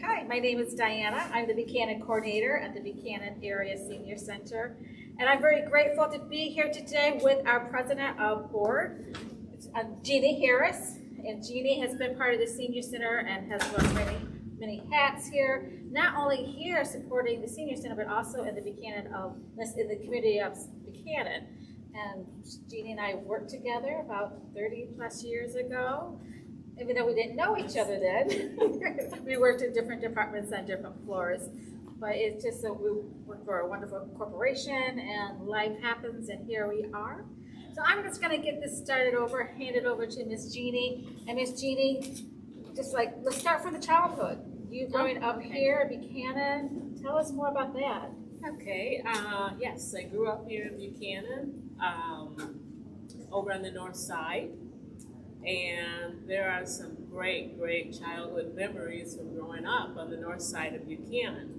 Hi, my name is Diana. I'm the Buchanan coordinator at the Buchanan Area Senior Center. And I'm very grateful to be here today with our president of board, Jeanne Harris. And Jeanne has been part of the Senior Center and has worn many hats here, not only here supporting the Senior Center, but also in the in the community of Buchanan. And Jeanne and I worked together about 30 plus years ago. Even though we didn't know each other then, we worked in different departments on different floors. But it's just that we work for a wonderful corporation and life happens and here we are. So I'm just gonna get this started over, hand it over to Miss Jeanne. And Miss Jeanne, let's start from the childhood. You growing up here at Buchanan, tell us more about that. Okay, yes, I grew up here in Buchanan, over on the north side. And there are some great childhood memories from growing up on the north side of Buchanan.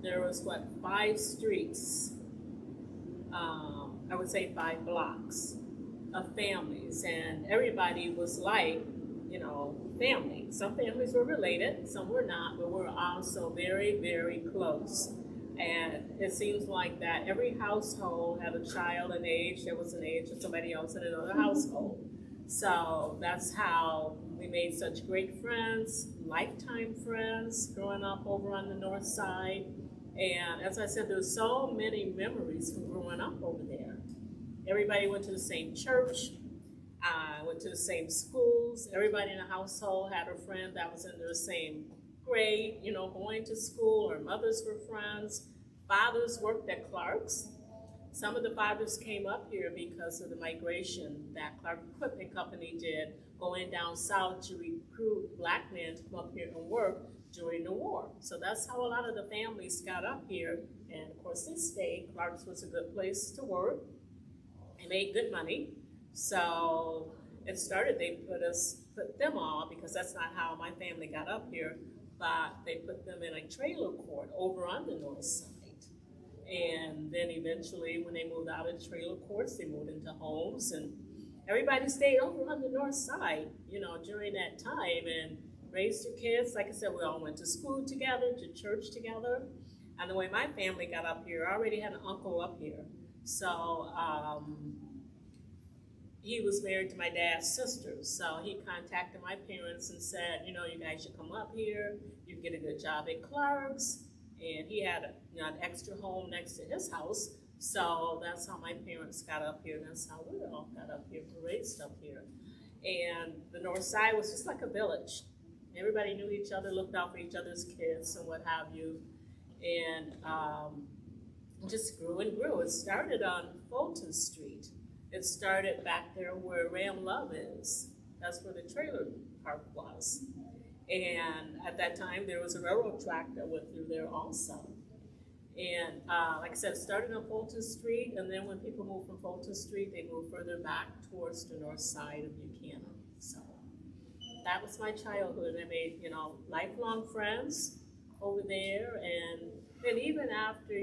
There was, 5 streets, I would say 5 blocks of families, and everybody was like, family. Some families were related, some were not, but we're also very close. And it seems like that every household had a child an age that was an age of somebody else in another household. So that's how we made such great friends, lifetime friends, growing up over on the north side. And as I said, there's so many memories from growing up over there. Everybody went to the same church, went to the same schools. Everybody in the household had a friend that was in their same grade, going to school, or mothers were friends. Fathers worked at Clark's. Some of the fathers came up here because of the migration that Clark Equipment Company did, going down south to recruit black men to come up here and work during the war. So that's how a lot of the families got up here. And of course they stayed. Clark's was a good place to work. They made good money. So it started, they put them all, because that's not how my family got up here, but they put them in a trailer court over on the north side. And then eventually, when they moved out of trailer courts, they moved into homes, and everybody stayed over on the north side, during that time, and raised their kids. Like I said, we all went to school together, to church together. And the way my family got up here, I already had an uncle up here. So he was married to my dad's sister. So he contacted my parents and said, you guys should come up here. You can get a good job at Clark's. And he had an extra home next to his house. So that's how my parents got up here. That's how we all got up here, raised up here. And the north side was just like a village. Everybody knew each other, looked out for each other's kids and what have you. And it just grew and grew. It started on Fulton Street. It started back there where Ram Love is. That's where the trailer park was. And at that time, there was a railroad track that went through there also. And like I said, it started on Fulton Street, and then when people moved from Fulton Street, they moved further back towards the north side of Buchanan. So that was my childhood. I made, lifelong friends over there. And even after,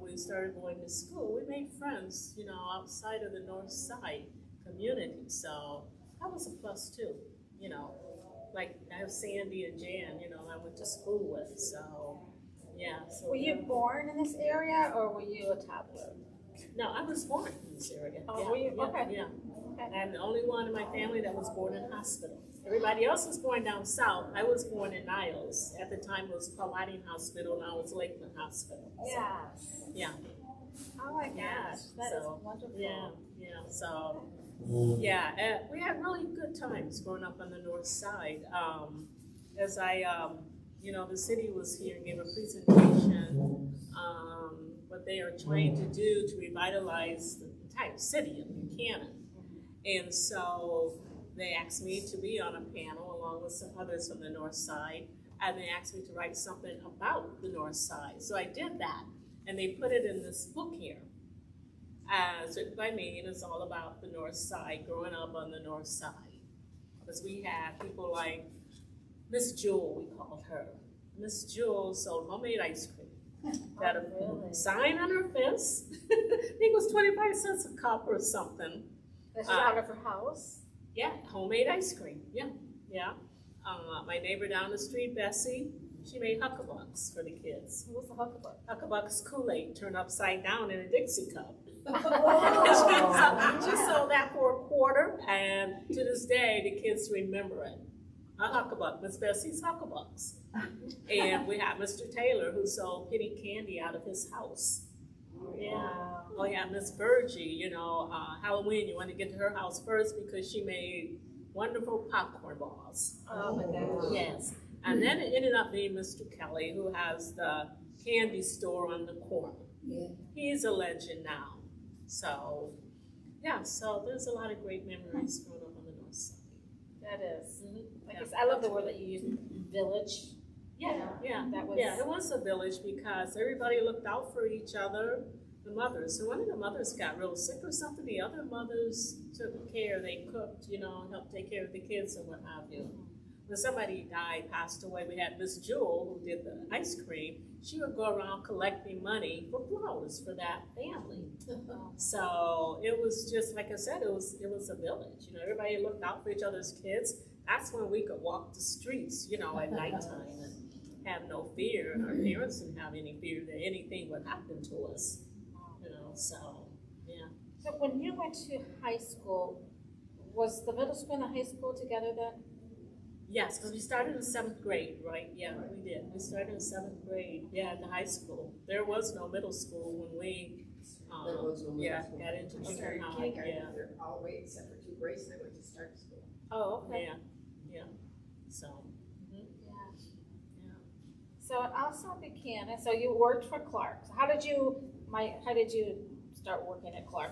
we started going to school, we made friends, outside of the north side community. So that was a plus too, Like I have Sandy and Jan, I went to school with, so yeah. So were you born in this area or were you a toddler? No, I was born in this area. Oh, yeah, were you? Yeah, okay. Yeah. Okay. I'm the only one in my family that was born in hospital. Everybody else was born down south. I was born in Niles. At the time it was Paladine Hospital, now it's Lakeland Hospital. So, Yes. yeah. Oh my gosh, that is wonderful. Yeah, so yeah, we had really good times growing up on the north side. As I, the city was here and gave a presentation, what they are trying to do to revitalize the entire city of Buchanan. And so they asked me to be on a panel along with some others from the north side, and they asked me to write something about the north side. So I did that, and they put it in this book here. It's written by me, and it's all about the north side, growing up on the north side. Because we had people like Miss Jewel, we called her. Miss Jewel sold homemade ice cream. Had a sign on her fence. I think it was 25 cents a cup or something. This is out of her house? Yeah, homemade ice cream. Yeah. My neighbor down the street, Bessie, she made huckabucks for the kids. What's the huckleberry? Huckabucks Kool-Aid turned upside down in a Dixie cup. Oh. She sold that for a quarter, and to this day, the kids remember it. A huckabuck, Miss Bessie's huckabucks. And we had Mr. Taylor who sold penny candy out of his house. Yeah. Oh yeah, Miss Virgie, Halloween, you want to get to her house first because she made wonderful popcorn balls. Oh my gosh. Yes. And then it ended up being Mr. Kelly, who has the candy store on the corner. Yeah. He's a legend now. So, yeah, so there's a lot of great memories growing up on the north side. That is. Mm-hmm. I love the word that you use, village. Yeah, yeah. That was. Yeah, it was a village because everybody looked out for each other. The mothers. So one of the mothers got real sick or something. The other mothers took care. They cooked, helped take care of the kids and what have you. When somebody died, passed away, we had Miss Jewel who did the ice cream. She would go around collecting money for flowers for that family. So it was just like I said, it was a village. Everybody looked out for each other's kids. That's when we could walk the streets, at nighttime and have no fear. And our parents didn't have any fear that anything would happen to us. So yeah. So when you went to high school, was the middle school and the high school together then? Yes, because we started in 7th grade, right? Yeah, we did. We started in 7th grade, at the high school. There was no middle school when we, There was no middle school. got into I junior started high. kindergarten there all the way except for 2 grades, and I went to start school. Oh, okay. Yeah. So, Yeah. yeah. So and also Buchanan, so you worked for Clark. So how did you start working at Clark?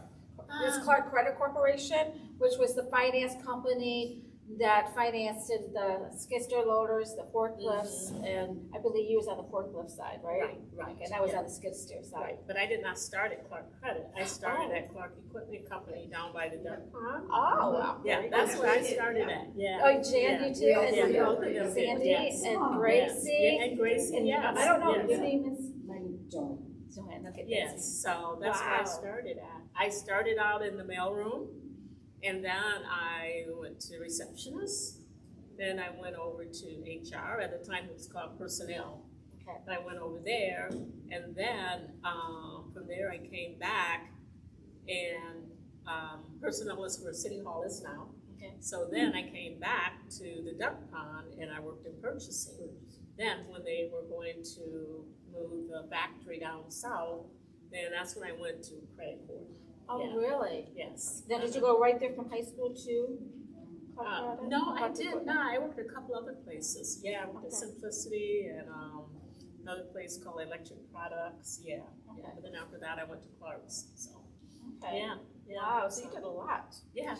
This Clark Credit Corporation, which was the finance company that financed the skid steer loaders, the forklifts, and I believe you was on the forklift side, right? Right. And I was on the skid steer side. Right, but I did not start at Clark Credit. I started at Clark Equipment Company down by the duck pond. Oh, wow. Yeah, that's where I started at. Yeah. Oh, Jan, you too? Yeah, And yeah, both of them did, Sandy yes. and Gracie? Yeah, and Gracie, And yes. I don't know, yes. your name is? Joan. Joanne, okay. Yes, so that's where I Wow. started at. I started out in the mailroom, and then I went to receptionist. Then I went over to HR. At the time, it was called personnel. Okay. I went over there, and then from there I came back, and personnel is where City Hall is now. Okay. So then I came back to the duck pond, and I worked in purchasing. Then when they were going to move the factory down south, then that's when I went to credit court. Oh, Yeah. really? Yes. Then did you go right there from high school to? No, I did not. I worked at a couple other places. Yeah, I worked at Okay. Simplicity and another place called Electric Products. Yeah. Okay. But then after that, I went to Clark's. So Okay. yeah. Wow, so you did a lot. Yeah.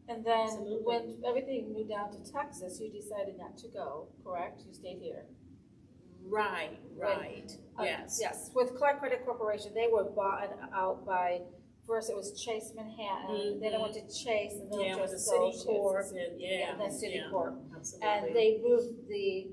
And then Absolutely. when everything moved down to Texas, you decided not to go, correct? You stayed here. Right. Yes. Yes, with Clark Credit Corporation, they were bought out by, first it was Chase Manhattan, then it went to Chase, and then Yeah, it with was the Social city Corp, courts and and then City yeah, Corp. Absolutely. And they moved the,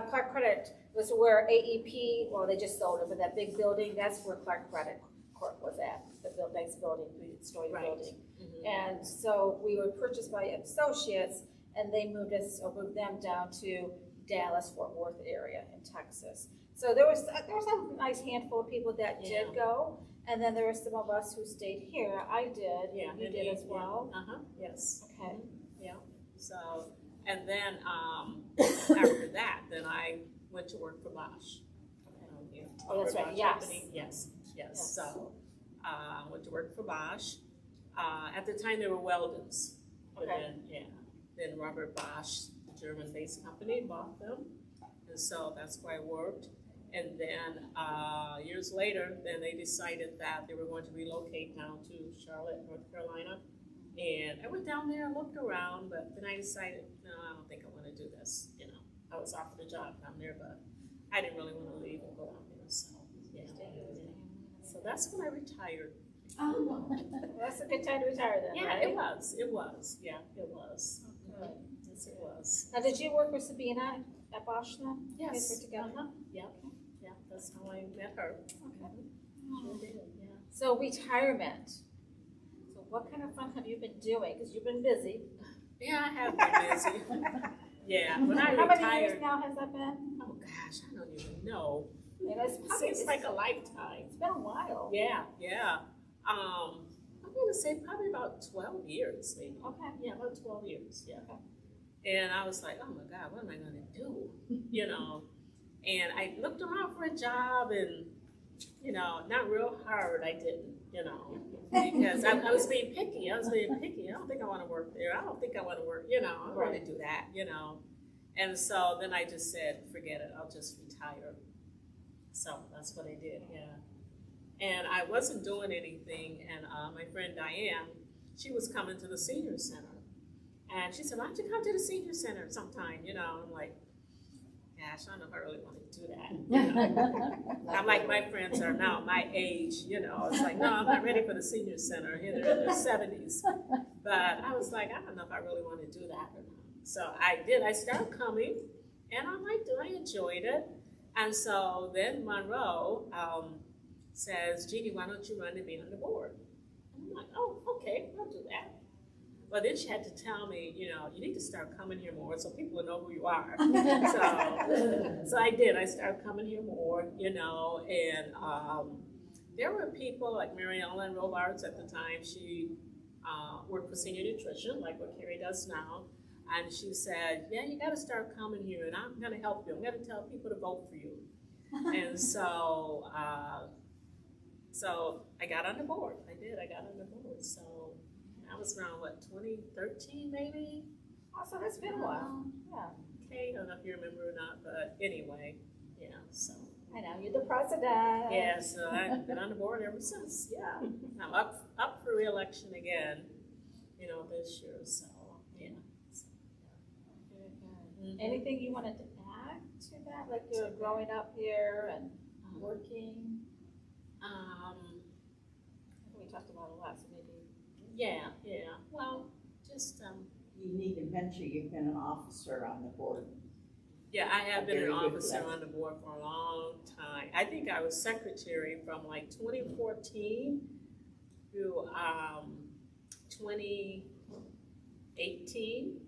Clark Credit was where AEP, well, they just sold it, but that big building, that's where Clark Credit Corp was at, the nice building, three-story Right. building. Mhm. And so we were purchased by Associates, and they moved them down to Dallas, Fort Worth area in Texas. So there was a nice handful of people that did go, and then there were some of us who stayed here. I did, Yeah. you and did you- as well. Yes. Okay. Yeah. So, and then after that, then I went to work for Bosch. Yeah. Oh, that's For right. Bosch Yes. Company. Yes. Yes. So, went to work for Bosch. At the time, they were Weldons. But Okay. then Robert Bosch, the German-based company, bought them. And so that's where I worked. And then years later, then they decided that they were going to relocate down to Charlotte, North Carolina. And I went down there and looked around, but then I decided, no, I don't think I want to do this. I was offered a job down there, but I didn't really want to leave and go down there. So, yeah. So that's when I retired. Well, that's a good time to retire then, Yeah, right? it was. Yeah, it was. Okay. Yes, it was. Now, did you work with Sabina at Bosch then? You guys Yes. were together? Yeah, that's how I met her. Okay. Sure did, yeah. So retirement. So what kind of fun have you been doing? Because you've been busy. Yeah, I have been busy. Yeah, when I How many years retired, now has that been? oh gosh, I don't even know. You know, It seems like a lifetime. It's been a while. Yeah, yeah. I'm gonna say probably about 12 years, maybe. Okay. Yeah, about 12 years, yeah. And I was like, oh my God, what am I gonna do? You know, and I looked around for a job and, you know, not real hard, I didn't, you know, because I was being picky. I don't think I wanna work there. I don't think I wanna work, you know, I don't wanna do that, you know. And so then I just said, forget it, I'll just retire. So that's what I did, yeah. And I wasn't doing anything, and my friend Diane, she was coming to the senior center. And she said, why don't you come to the senior center sometime, you know? I'm like, gosh, I don't know if I really want to do that. You know? I'm like, my friends are now my age, you know. It's like, no, I'm not ready for the senior center. They're in their 70s. But I was like, I don't know if I really want to do that or not. So I did. I started coming, and I liked it. I enjoyed it. And so then Monroe says, Jeannie, why don't you run to be on the board? And I'm like, oh, okay, I'll do that. But then she had to tell me, you know, you need to start coming here more so people will know who you are. So I did. I started coming here more, you know, and there were people like Mary Ellen Robards at the time. She worked for senior nutrition, like what Carrie does now. And she said, yeah, you got to start coming here, and I'm going to help you. I'm going to tell people to vote for you. And so I got on the board. I did. I got on the board. So I was around, what, 2013 maybe? Oh, so that's been a while. Yeah. Okay, I don't know if you remember or not, but anyway, yeah, so. I know, you're the president. Yeah, so I've been on the board ever since, yeah. I'm up for re-election again, you know, this year, so, yeah. So, Very good. Mhm. Anything you wanted to add to that? Like you're growing up here and working? I think we talked about a lot, so maybe. Yeah, well, just, You need to mention you've been an officer on the board. yeah, I have been an Very good officer question. on the board for a long time. I think I was secretary from like 2014 through 2018.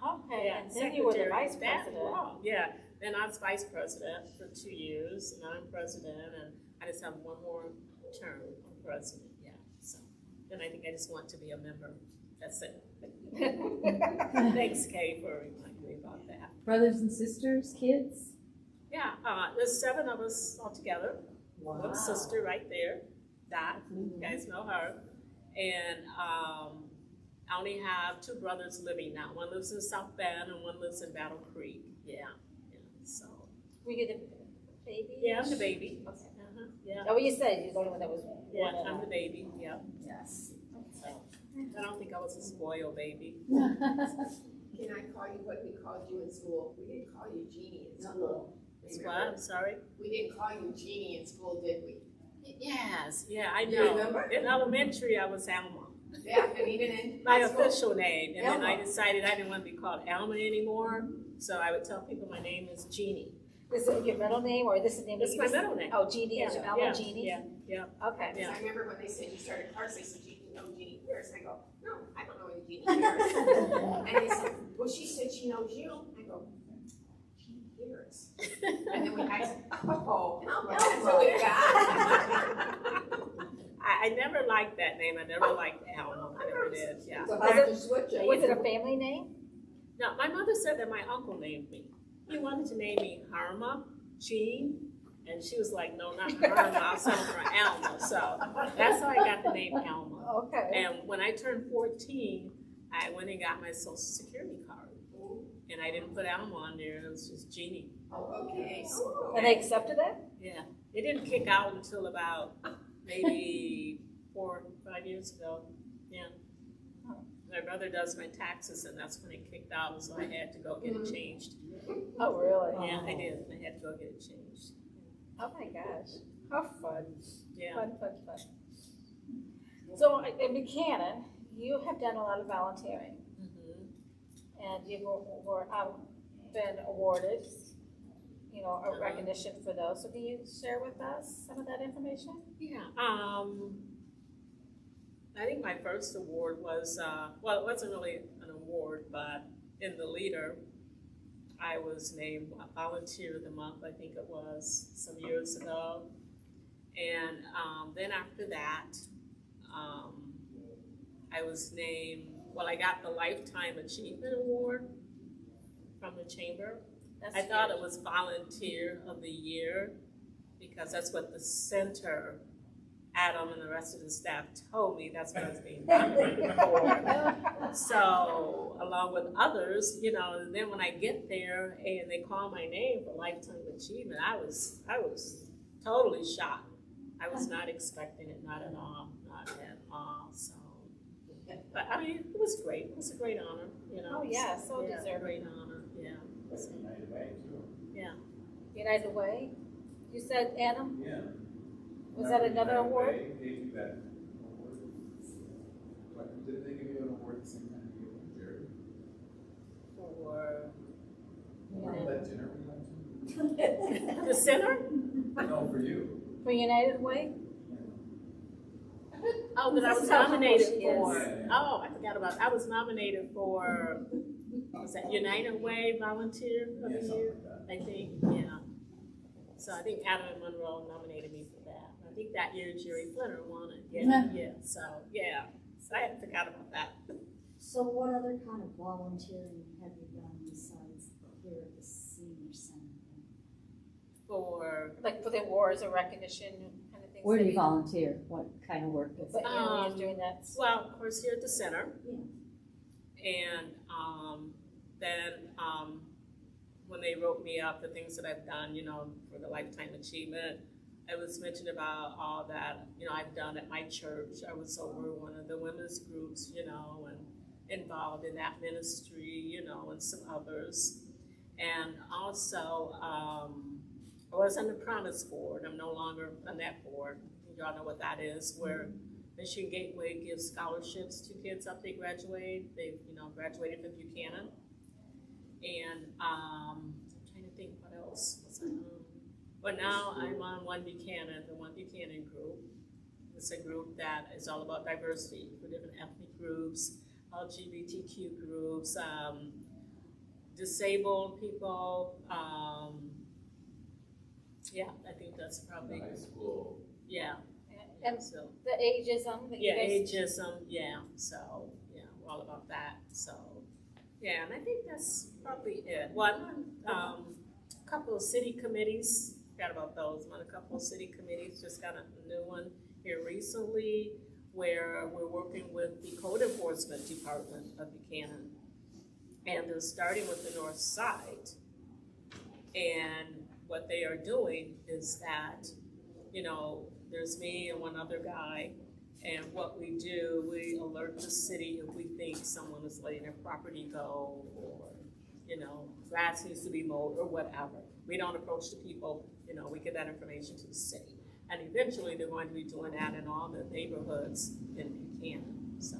Okay, Yeah, and then you were the secretary. vice That president. long, yeah. Then I was vice president for 2 years, and I'm president, and I just have one more term on president, yeah. So then I think I just want to be a member. That's it. Thanks, Kay, for reminding me about that. Brothers and sisters, kids? Yeah, there's 7 of us all together. One sister right there, Dot. You guys know her. And I only have 2 brothers living now. One lives in South Bend and one lives in Battle Creek. Yeah. So. Were you the baby? Yeah, I'm the baby. Okay. Yeah. Oh, you said you're the only one that was born. Yeah, I'm the baby. Yeah. Yes. So I don't think I was a spoiled baby. Can I call you what we called you in school? We didn't call you Jeannie in school. That's what? I'm sorry. We didn't call you Jeannie in school, did we? Yes. Yeah, I You know. remember? In elementary, I was Alma. Yeah, and even in My high school. official name. And then I Alma. decided I didn't want to be called Alma anymore. So I would tell people my name is Jeannie. Is it your middle name or this is the name? That's that my you middle name. Oh, Jeannie, is your Alma Jeannie? Yeah. Okay. Yeah. I remember when they said you started cars, they said, Jeannie, no Jeannie Harris. I go, no, I don't know any Jeannie Harris. And they said, well, she said she knows you. I go, Jeannie Harris. And then I said, oh, that's what we got. I never liked that name. I never liked Alma. I never did. Yeah. So hard to switch it. Was it a family name? No, my mother said that my uncle named me. He wanted to name me Harma, Jean, and she was like, no, not Harma, I'll settle for Alma. So that's how I got the name Alma. Okay. And when I turned 14, I went and got my Social Security card. And I didn't put Alma on there, it was just Jeannie. Oh, okay. And they accepted that? Yeah. It didn't kick out until about maybe 4 or 5 years ago. Yeah. My brother does my taxes, and that's when it kicked out, so I had to go get it changed. Oh, really? Yeah, I did. I had to go get it changed. Oh my gosh. How fun. Yeah. Fun. So in Buchanan, you have done a lot of volunteering Mhm. and you were been awarded, you know, a recognition for those. So can you share with us some of that information? Yeah. I think my first award was, well, it wasn't really an award, but in the leader, I was named Volunteer of the Month, I think it was, some years ago. And then after that, I was named, well, I got the Lifetime Achievement Award from the Chamber. That's I thought huge. it was Volunteer of the Year because that's what the center, Adam and the rest of the staff told me that's what I was being nominated for. So, along with others, you know, and then when I get there and they call my name for Lifetime Achievement, I was totally shocked. I was not expecting it, not at all. So, but I mean, it was great. It was a great honor, you know. Oh, yeah, so yeah, deserving. great honor, yeah. That's United Way too. Yeah. United Way? You said, Adam? Yeah. Was that another United award? Way gave you that award. What, did they give you an award the same time you gave Jerry? For Remember that dinner we went to? the center? No, for you. For United Way? Oh, that I was This is how nominated humble she for. is. Yeah. Oh, I forgot about, I was nominated for, was that United Way Volunteer of Yeah, the something Year? like that. I think, yeah. So I think Adam and Monroe nominated me for that. I think that year Jerry Flinner won it. Yeah, yeah. So, yeah. So I forgot about that. So what other kind of volunteering have you done besides here at the senior center? For, Like for the awards or recognition kind of things? Where do that you volunteer? What kind of work is it? What areas doing that? well, of course, here at the center. Yeah. And then when they wrote me up, the things that I've done, you know, for the Lifetime Achievement, I was mentioning about all that, you know, I've done at my church. I was over one of the women's groups, you know, and involved in that ministry, you know, and some others. And also, I was on the Promise Board. I'm no longer on that board. Y'all know what that is, where Michigan Gateway gives scholarships to kids after they graduate. They've, you know, graduated from Buchanan. And I'm trying to think what else was I on. But now I'm on One Buchanan, the One Buchanan group. It's a group that is all about diversity for different ethnic groups, LGBTQ groups, disabled people. Yeah, I think that's probably, High school. yeah. And So, the ageism that you yeah, guys. ageism, yeah, so, yeah, we're all about that, so, yeah, and I think that's probably it. Well, I'm on a couple of city committees, forgot about those, I'm on a couple of city committees, just got a new one here recently, where we're working with the Code Enforcement Department of Buchanan, and they're starting with the north side, and what they are doing is that, you know, there's me and one other guy, and what we do, we alert the city if we think someone is letting their property go, or, you know, grass needs to be mowed, or whatever. We don't approach the people, you know, we give that information to the city. And eventually, they're going to be doing that in all the neighborhoods in Buchanan, so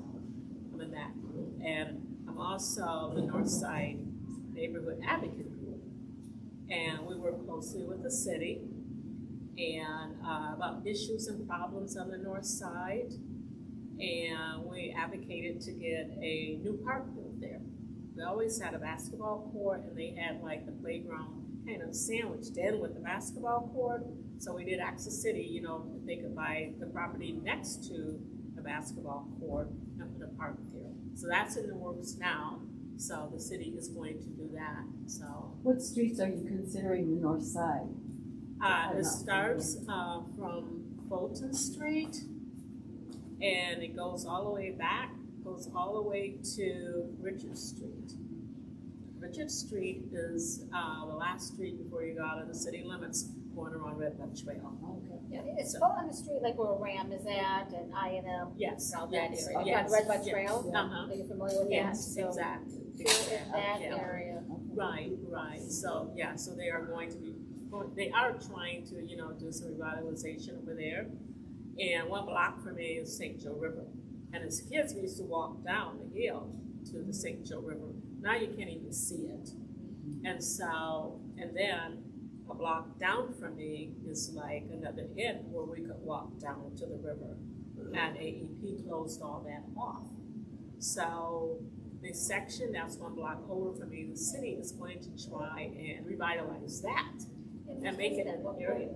I'm in that group. And I'm also the North Side Neighborhood Advocate Group, and we work closely with the city and about issues and problems on the north side, and we advocated to get a new park built there. We always had a basketball court, and they had like the playground kind of sandwiched in with the basketball court, so we did ask the city, you know, if they could buy the property next to the basketball court and put a park there. So that's in the works now, so the city is going to do that, so. What streets are you considering the north side? It starts from Fulton Street, and it goes all the way back, goes all the way to Richard Street. Richard Street is the last street before you go out of the city limits, going around Red Bud Trail. Yeah, it's all on the street, like where Ram is at and I&M. Yes, All that yes, area. yes, On Red Bud yes. Trail. Uh-huh. Are you familiar with that? Yes, So, exactly. you're in that Yeah. area. Right, right. So, yeah, so they are going to be, they are trying to, you know, do some revitalization over there. And one block from me is St. Joe River. And as kids, we used to walk down the hill to the St. Joe River. Now you can't even see it. And so, and then a block down from me is like another end where we could walk down to the river. and AEP closed all that off. So the section that's 1 block over from me, the city is going to try and revitalize that and make it an area.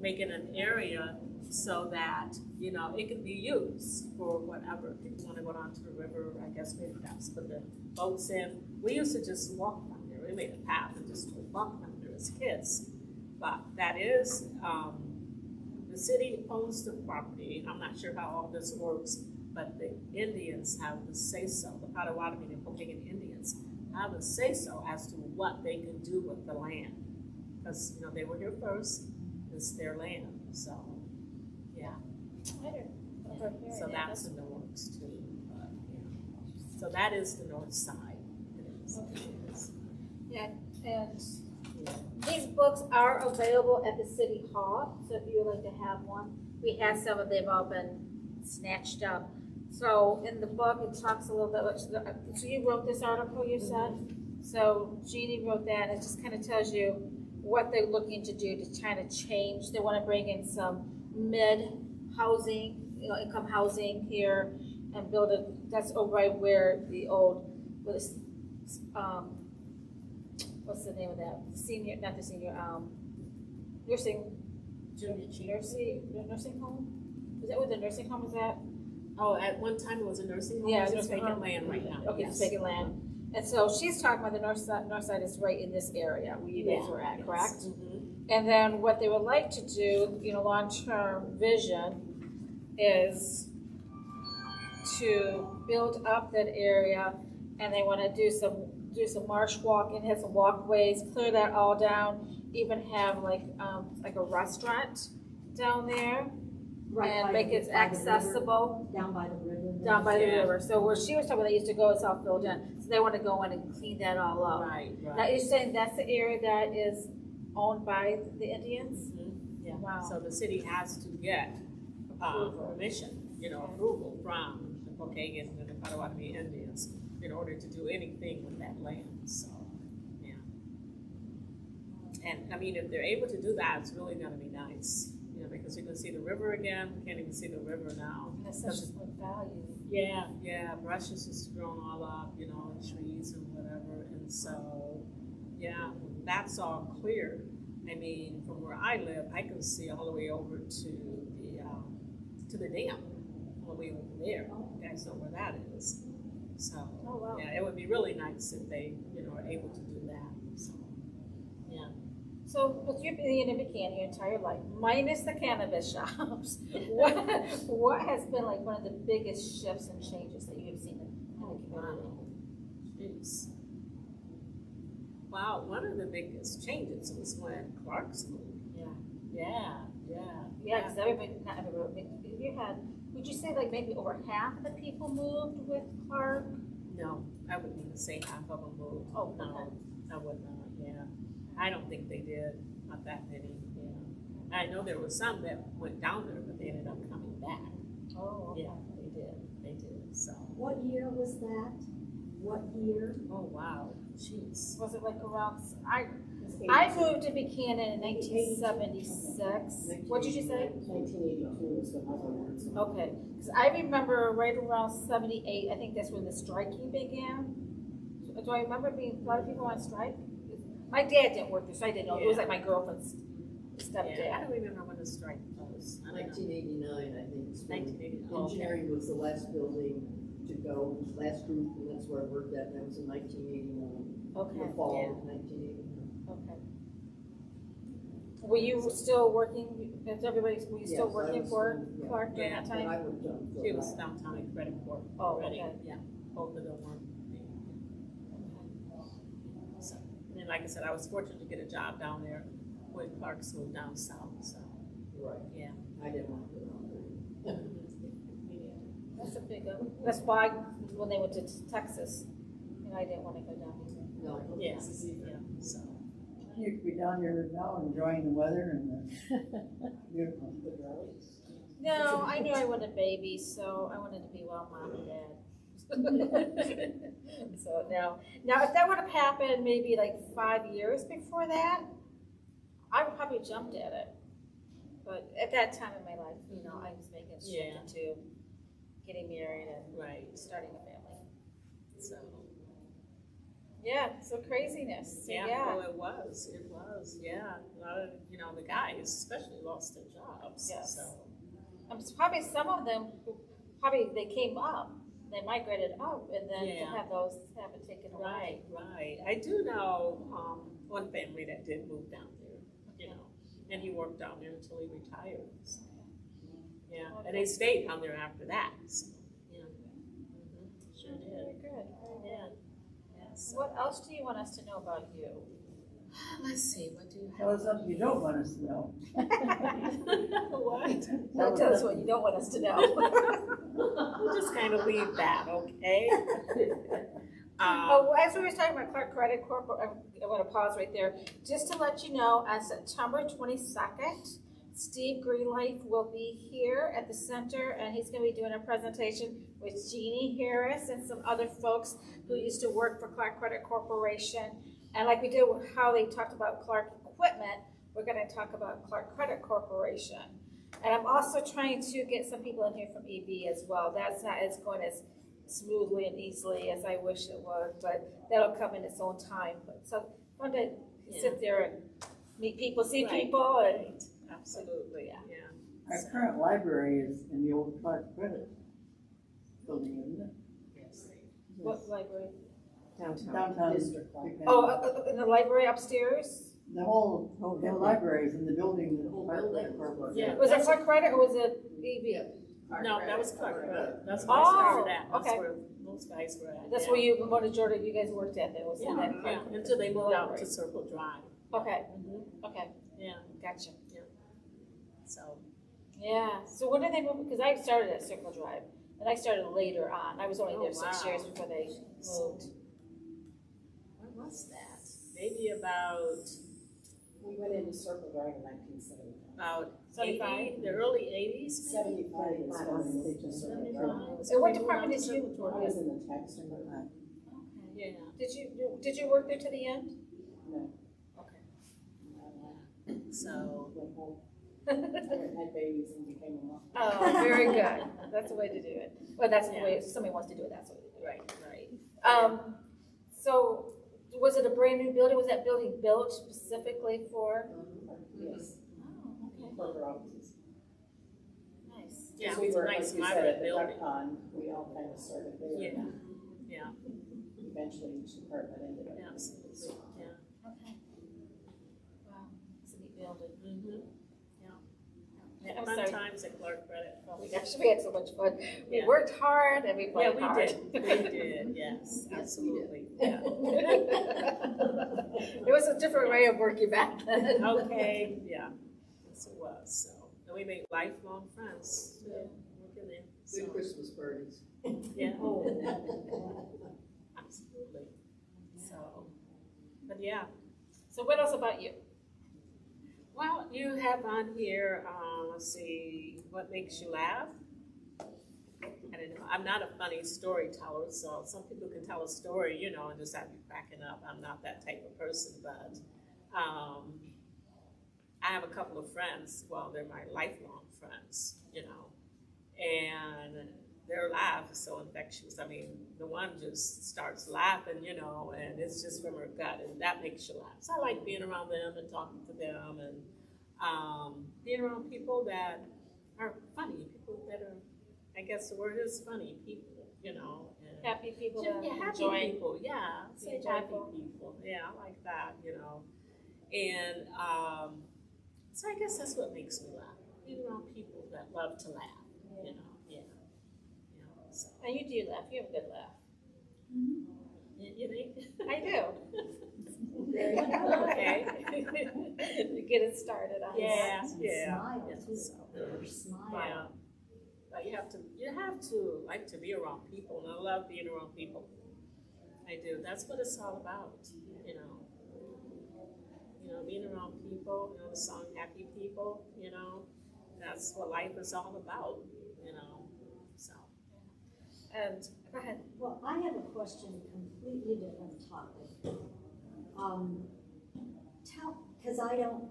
Make it an area so that, you know, it can be used for whatever. People want to go down to the river, I guess maybe perhaps put the boats in. We used to just walk down there. We made a path and just walk down there as kids. But that is, the city owns the property. I'm not sure how all this works, but the Indians have the say-so. The Potawatomi and Buchanan Indians have the say-so as to what they can do with the land. Because, you know, they were here first. It's their land, so, yeah. So that's in the works too, but, yeah. So that is the north side. It is. Yeah, and these books are available at the city hall, so if you would like to have one. We had some of them all been snatched up. So in the book, it talks a little bit, so you wrote this article, you said? So Jeannie wrote that, and it just kind of tells you what they're looking to do to kind of change. They want to bring in some mid-housing, you know, income housing here and build a, that's over right where the old, what's the name of that? Senior, not the senior, nursing home? Is that where the nursing home is at? Oh, at one time it was a nursing home. Yeah, It's vacant land right now. Okay, it's Yes. vacant land. And so she's talking about the north side is right in this area where you guys were at, correct? Mhm. And then what they would like to do, you know, long-term vision is to build up that area, and they want to do some marsh walking, have some walkways, clear that all down, even have like a restaurant down there, and make it accessible. Down by the river. Down by the Yeah. river. So where she was talking about, they used to go, it's all filled in. So they want to go in and clean that all up. Right, Now right. you're saying that's the area that is owned by the Indians? Yeah. Wow. So the city has to get permission, you know, approval from the Buchanan and the Potawatomi Indians in order to do anything with that land, so, yeah. And, I mean, if they're able to do that, it's really gonna be nice, you know, because you can see the river again, we can't even see the river now. And it's such a value. Yeah, brush is just grown all up, you know, and trees and whatever, and so, yeah, that's all clear. I mean, from where I live, I can see all the way over to the dam, all the way over there. You guys know where that is. So, Oh, wow. yeah, it would be really nice if they, you know, are able to do that, so, yeah. So with you being in Buchanan your entire life, minus the cannabis shops, what has been like one of the biggest shifts and changes that you have seen in the community? Jeez. Wow, one of the biggest changes was when Clark's moved. Yeah. Yeah, because everybody, not everybody, you had, would you say like maybe over half of the people moved with Clark? No, I wouldn't even say half of them moved. Oh, No, okay. I would not, yeah. I don't think they did, not that many, yeah. I know there were some that went down there, but they ended up coming back. Oh, okay. Yeah, they did, so. What year was that? What year? Oh, wow, jeez. Was it like around, I moved to Buchanan in 1976. What did you say? 1982 is when I was. Okay, because I remember right around 78, I think that's when the striking began. Do I remember being a lot of people on strike? My dad didn't work there, so I didn't know. It was like my girlfriend's stepdad. Yeah, I don't remember when the strike was. I don't know. 1989, I think. is when 1989, okay. Engineering was the last building to go, last group, and that's where I worked at, and that was in 1989. Okay, The fall yeah. of 1989. okay. Were you still working, is everybody, were you still Yes, I working was for still- yeah. Clark during Yeah, that But time? I worked on. She was downtown in Credit Corp Oh, already, okay. yeah, both of them were. So, and then, like I said, I was fortunate to get a job down there when Clark's moved down south, so, Right, yeah. I didn't want to go down there. That's a big, that's why when they went to Texas, you know, I didn't want to go down either. No. Yeah, yeah, so, You could be down there now enjoying the weather and the beautiful. No, I knew I wanted a baby, so I wanted to be well mom and dad. So now if that would have happened maybe like 5 years before that, I would probably jumped at it. But at that time in my life, you know, I was making a shift Yeah. into getting married and Right. starting a family. So, Yeah, so craziness. So, well, it was, yeah. A lot of, you know, the guys especially lost their jobs. Yes. So, Probably some of them, probably they came up, they migrated up, and then to Yeah. have those have it taken away. right. I do know, one family that did move down there, you know, and he worked down there until he retired. So, yeah, and they stayed down there after that. So, yeah. Sure Very did. good. Yeah. Yes. What else do you want us to know about you? Let's see, what do you Tell us something you don't want us to know. What? Tell us what you don't want us to know. We'll just kind of leave that, okay? Oh, as we were talking about Clark Credit Corp, I want to pause right there. Just to let you know, on September 22nd, Steve Greenleaf will be here at the center, and he's going to be doing a presentation with Jeanne Harris and some other folks who used to work for Clark Credit Corporation. And like we did with how they talked about Clark Equipment, we're going to talk about Clark Credit Corporation. And I'm also trying to get some people in here from EB as well. That's not as going as smoothly and easily as I wish it would, but that'll come in its own time. But so fun to sit there and meet people, see Right. people, and Absolutely, yeah. Our current library is in the old Clark Credit building, isn't it? Yes. what library? Downtown. District Library. Oh, in the library upstairs? The whole library is in the building. The whole building. Yeah. Was it Clark Credit or was it EB? No, that was Clark Credit. That's Oh, where I started at. That's okay. where those guys were at. That's yeah. where you, Mona Jordan, you guys worked at, that was in that Yeah, Clark. until they moved out Library. to Circle Drive. Okay, Mm-hmm. okay, Yeah, gotcha. so, Yeah, so when did they move, because I started at Circle Drive, and I started later on. I was only Oh, there 6 wow. years before they moved. when was that? Maybe about We went into Circle Drive in 1975. about 75? 80, the early 80s. 75 is when we moved to Circle Drive. So what department did you I work was in? in the tax department. Yeah. Did you work there to the end? No. Okay. So, Went home. I had babies and became a mom. Oh, very good. That's the way to do it. Well, that's the way, if somebody wants to do it, that's the way to do it. right. So was it a brand new building? Was that building built specifically for? Yes, Oh, okay. corporate offices. Nice. Yeah, Because it was a were, nice like you said, modern at the building. duck pond, we all kind of started there. Yeah. and Yeah. Eventually each department ended up. Yeah, absolutely. Yeah. Okay. Wow, it's a neat building. Mm-hmm. Yeah, I'm Fun sorry. times at Clark Credit. Oh, we actually had so much fun. We Yeah. worked hard and we Yeah, played we hard. did. We did, yes, absolutely. Yeah. It was a different way of working back then. Okay, yeah, yes, it was, so, and we made lifelong friends, so, working there. Good So, Christmas parties. yeah, absolutely. So, but yeah, So what else about you? well, you have on here, let's see, what makes you laugh? I don't know, I'm not a funny storyteller, so some people can tell a story, you know, and just have you cracking up. I'm not that type of person, but, I have a couple of friends, well, they're my lifelong friends, you know, and their laugh is so infectious. I mean, the one just starts laughing, you know, and it's just from her gut, and that makes you laugh. So I like being around them and talking to them, and being around people that are funny, people that are, I guess the word is funny, people, you know. And Happy people yeah, that happy enjoy. people, yeah, say Be happy joyful. people, yeah, I like that, you know. And so I guess that's what makes me laugh, being around people that love to laugh, you know, yeah. You know, so, And you do laugh. You have a good laugh. you think? I do. Okay. You get it started on Yeah, And yeah. smile, yeah, too. so, Your smile. yeah. But you have to like to be around people, and I love being around people. I do. That's what it's all about, you know. You know, being around people, you know, the song Happy People, you know, that's what life is all about, you know, so. And go ahead. Well, I have a question, completely different topic. Because I don't,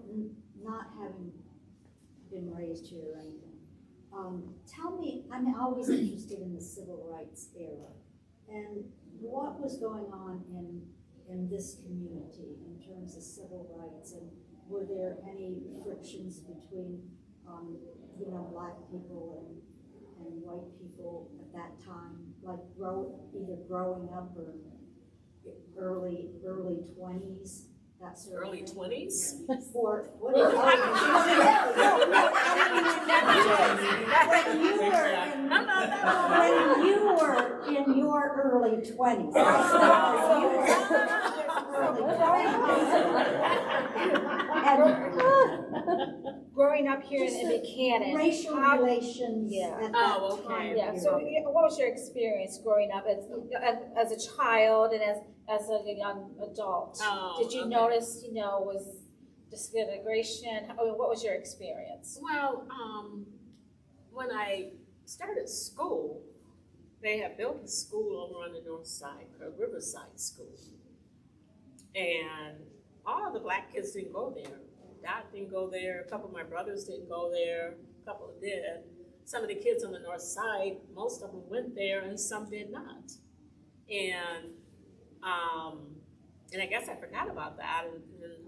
not having been raised here or anything. Tell me, I'm always interested in the civil rights era, and what was going on in this community in terms of civil rights, and were there any frictions between, Black people and white people at that time, like either growing up or early 20s, that sort of Early thing? 20s? Or what is when you were in your early 20s. Growing up here in Buchanan. Racial how- relations Yeah. at that Oh, okay. time. Yeah, so what was your experience growing up as a child and as a young adult? Oh, Did you okay. notice, was discrimination? What was your experience? Well, when I started school, they had built a school over on the north side, a Riverside School. And all the Black kids didn't go there. Dad didn't go there, a couple of my brothers didn't go there, a couple did. Some of the kids on the north side, most of them went there and some did not. And I guess I forgot about that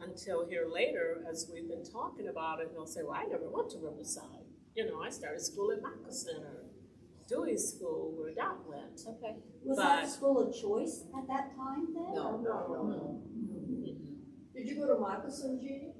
until here later, as we've been talking about it, they'll say, well, I never went to Riverside. I started school at Moccasin or Dewey School where Doc went. Okay. Was that a school of choice at that time then? No. Did you go to Moccasin, Jeanne?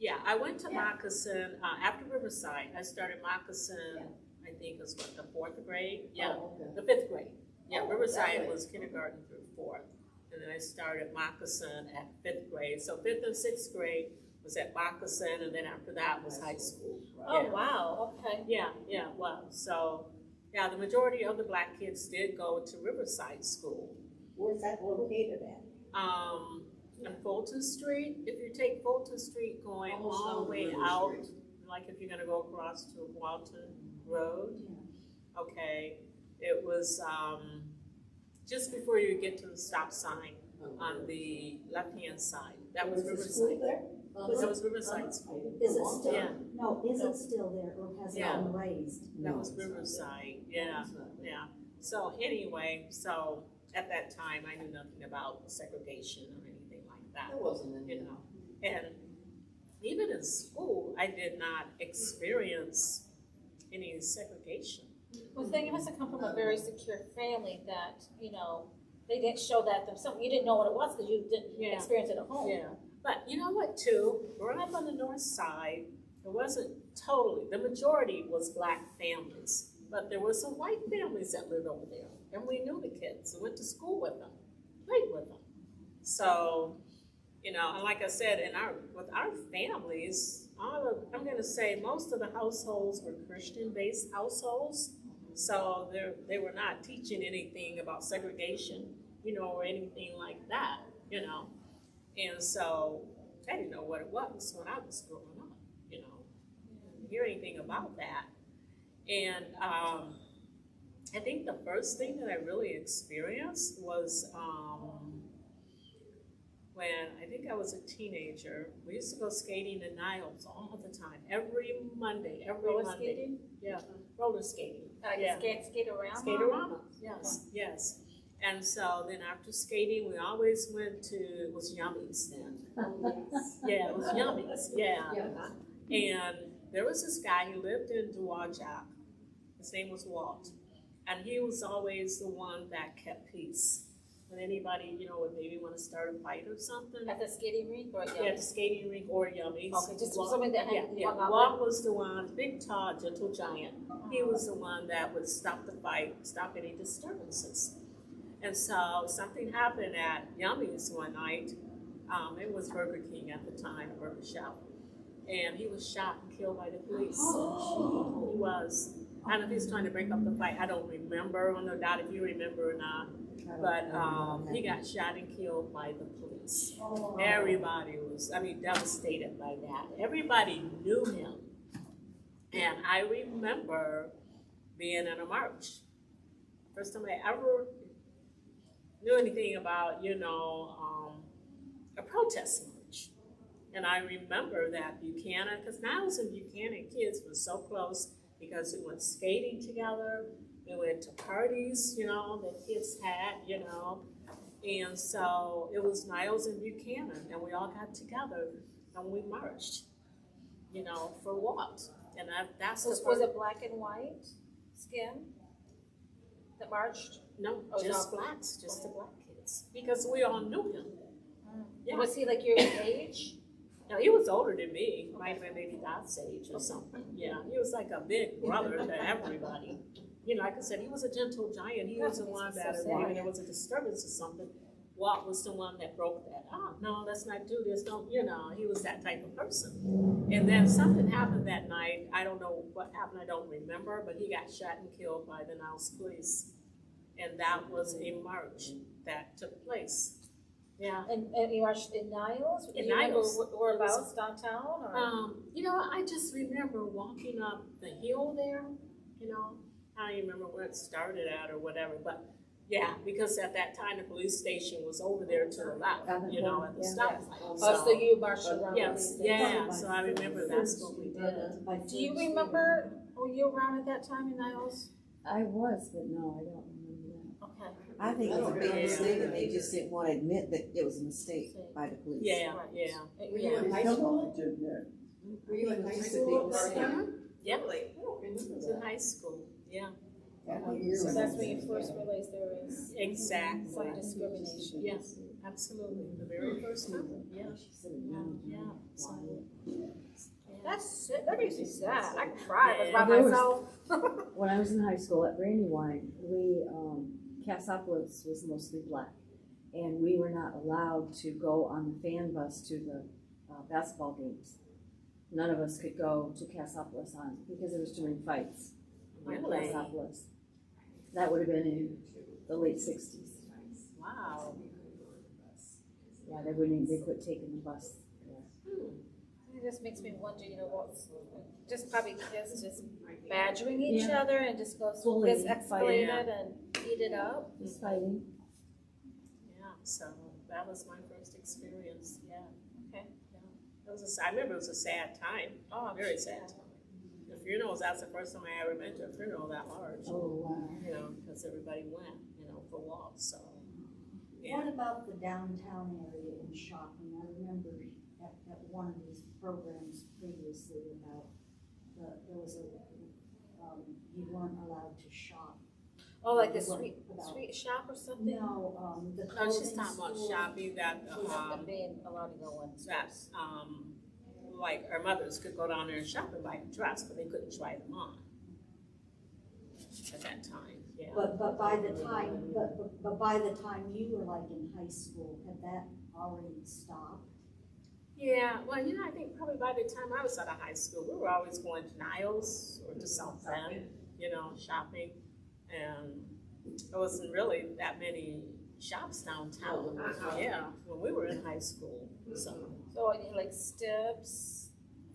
Yeah, I went to Yeah. Moccasin after Riverside. I started Moccasin, I think it was the 4th grade? Yeah, Oh, okay. the 5th grade. Yeah, Oh, Riverside that way. was kindergarten through 4th. And then I started Moccasin at 5th grade. So 5th and 6th grade was at Moccasin, and then after that was high school. Oh, Yeah. wow, okay. Yeah, it was. So, yeah, the majority of the Black kids did go to Riverside School. Where's that located at? On Fulton Street, if you take Fulton Street going Almost all down the way River out, Street. like if you're gonna go across to Walton Road, okay, it was, just before you get to the stop sign on the left-hand side. That was the school Riverside. there? That was Riverside School. Is it still, Yeah. no, is it still there or has it Yeah. been raised? That was Riverside, yeah. Yeah, so anyway, so at that time, I knew nothing about segregation or anything like that, There wasn't any. And even in school, I did not experience any segregation. Well, then you must have come from a very secure family that, they didn't show that themselves. You didn't know what it was because you didn't Yeah. experience it at home. Yeah, but you know what too, growing up on the north side, it wasn't totally, the majority was Black families, but there were some white families that lived over there. And we knew the kids, and went to school with them, played with them. So, and like I said, with our families, I'm gonna say most of the households were Christian-based households. So they were not teaching anything about segregation, or anything like that, And so I didn't know what it was when I was growing up, didn't hear anything about that. And I think the first thing that I really experienced was when I think I was a teenager. We used to go skating in Niles all the time, every Monday. Roller skating? Yeah, roller skating. Yeah. Skate around? Skaterama, yes. And so then after skating, we always went to, it was Yummies then. Yeah, it was Yummies, yeah. And there was this guy, he lived in Dowagiac. His name was Walt. And he was always the one that kept peace. When anybody, would maybe want to start a fight or something. At the skating rink or Yeah, the skating rink or Yummies. Okay, just Walt- somebody that had yeah. hung out Walt was the one, big, tall, gentle giant. He was the one that would stop the fight, stop any disturbances. And so something happened at Yummies one night. It was Burger King at the time, Burger Shop. And he was shot and killed by the police. Oh. He was. I don't know if he was trying to break up the fight. I don't remember. I don't know if you remember or not. But he got shot and killed by the police. Oh. Everybody was, devastated by that. Everybody knew him. And I remember being in a march. First time I ever knew anything about, a protest march. And I remember that Buchanan, because Niles and Buchanan kids were so close because we went skating together, we went to parties, that kids had, And so it was Niles and Buchanan, and we all got together and we marched, for walks. And that's Was it black and white skin that marched? No, Oh, just no. blacks, just the black kids, because we all knew him. Yeah. Was he like your age? No, he was older than me, might have been maybe God's age or something. Yeah, he was like a big brother to everybody. Like I said, he was a gentle giant. He was the one that, if there was a disturbance or something, Walt was the one that broke that. Oh, no, let's not do this. Don't, he was that type of person. And then something happened that night. I don't know what happened. I don't remember, but he got shot and killed by the Niles police. And that was a march that took place. Yeah. And you marched in Niles? In Do you remember Niles. whereabouts, downtown? Or? I just remember walking up the hill there, I don't even remember where it started at or whatever, but yeah, because at that time the police station was over there to the left, at the stoplight. So you marched around. Yes, yeah, so I remember that's what we did. Do you remember, were you around at that time in Niles? I was, but no, I don't remember that. Okay. I think it was a big mistake and they just didn't want to admit that it was a mistake by the police. Yeah. Were you in high school? Were you in high school? Yeah, Really? it was in high school, yeah. So that's when you first realized there was Exactly. some discrimination. Yes, absolutely, the very first time, yeah. So, That makes me sad. I cried. I was by There was- myself. When I was in high school at Brandywine, Cassopolis was mostly black. And we were not allowed to go on the fan bus to the basketball games. None of us could go to Cassopolis because there was too many fights. Really? Cassopolis. That would have been in the late 60s. wow. Yeah, they quit taking the bus. It just makes me wonder, what's just probably kids just badgering each other and just Bullying, gets fighting. escalated and heated up. Just fighting. Yeah, so that was my first experience, yeah. Okay. I remember it was a sad time, very sad time. The funerals, that's the first time I ever been to a funeral that large. Oh, wow. Because everybody went, for walks, so. Yeah. What about the downtown area in shopping? I remember at one of these programs previously about there was you weren't allowed to shop. Oh, like the sweet shop or something? No, the No, clothing she's talking about store. shopping that, Being allowed to go in. like our mothers could go down there and shop and buy a dress, but they couldn't try them on at that time, yeah. But by the time you were like in high school, had that already stopped? Yeah, well, I think probably by the time I was out of high school, we were always going to Niles or to South Bend, shopping. And there wasn't really that many shops downtown, when we were in high school, so. So like Stibbs?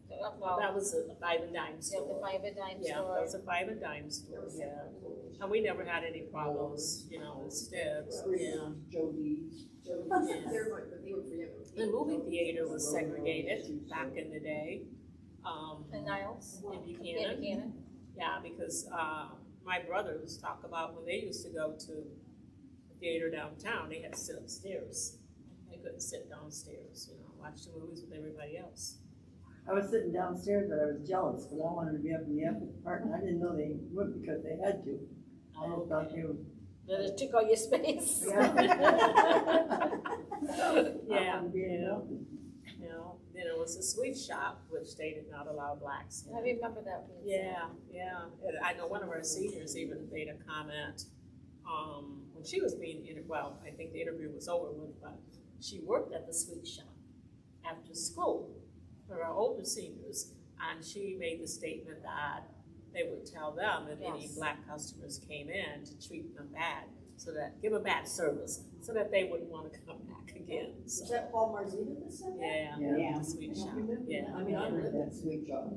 That was a 5 and dime store. The 5 and dime Yeah, store. that was a 5 and dime store, yeah. And we never had any problems, with Stibbs, yeah. Jody's. They were for you. The movie theater was segregated back in the day. In Niles? In In Buchanan. Buchanan? Yeah, because my brothers talk about when they used to go to the theater downtown, they had to sit upstairs. They couldn't sit downstairs, watch the movies with everybody else. I was sitting downstairs, but I was jealous, because I wanted to be up in the upper part, and I didn't know they went because they had to. I just thought they would. Then it took all your space. Yeah, Yeah. Then it was a sweet shop, which they did not allow blacks in. I remember that being said. Yeah. And I know one of our seniors even made a comment, when she was being interviewed, well, I think the interview was over with, but she worked at the sweet shop after school for our older seniors, and she made the statement that they would tell them if any black customers came in to treat them bad, give a bad service, so that they wouldn't want to come back again. So, Was that Paul Marzino that said that? yeah, the sweet shop, yeah. I mean, I read that sweet shop.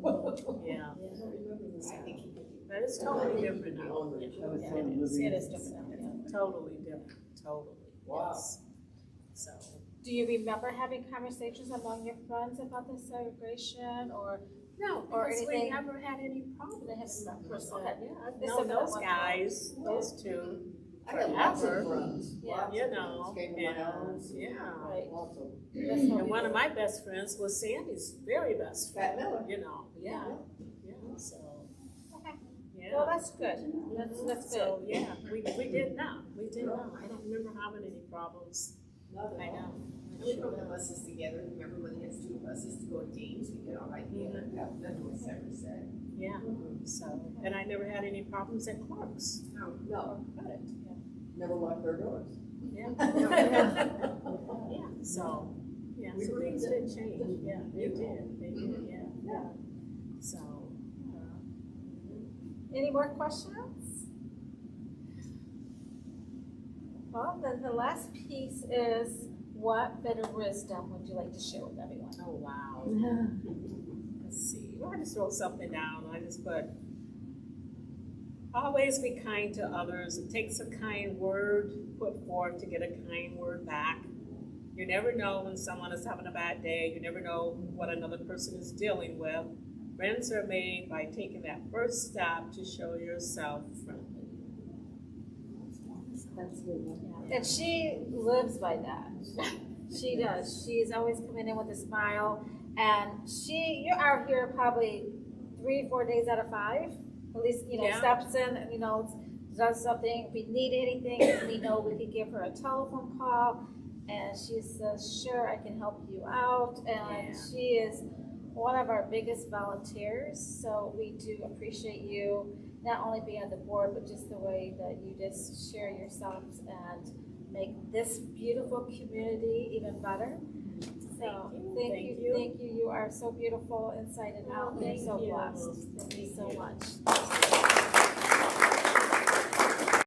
Yeah, I don't remember that. but it's totally different now. I was Yeah, telling It Libby. is different now, yeah. totally different, totally. Wow. Yes. So, Do you remember having conversations among your friends about the segregation or? No, Or because we anything- never had any problems. They haven't met first, with okay. that. Yeah, I've They known said that those one. guys, those two, I got lots of forever. friends. Yeah. Lots You of know, friends. Came to my house. yeah. Right. Lots of. That's how And we one do. of my best friends was Sandy's very best Pat friend, Miller. you know, yeah, so, Okay. yeah. Well, that's good. That's good. So, yeah, we did not, I don't remember having any problems, Not I at all. know. And we rode the buses together, remember when they had student buses to go to games, we get all right together, nothing was ever said. Yeah, so, and I never had any problems at Clark's. No, Got it, never locked their doors. yeah. Yeah. Yeah, so, yeah, so things did change, yeah, they did, yeah. So, Any more questions? Well, then the last piece is what bit of wisdom would you like to share with everyone? oh, wow. Let's see, I just wrote something down, I just put, always be kind to others. It takes a kind word put forth to get a kind word back. You never know when someone is having a bad day. You never know what another person is dealing with. Friends are made by taking that first step to show yourself friendly. That's a good one. And she lives by that. She does. She's always coming in with a smile. And you are here probably 3-4 days out of 5. At least, Yeah. steps in, does something. If we need anything, we know we could give her a telephone call. And she says, sure, I can help you out. And Yeah. she is one of our biggest volunteers. So we do appreciate you not only being on the board, but just the way that you just share yourselves and make this beautiful community even better. So thank you. You are so beautiful inside and out. Thank We're so you. blessed. Thank you so Thank you. much.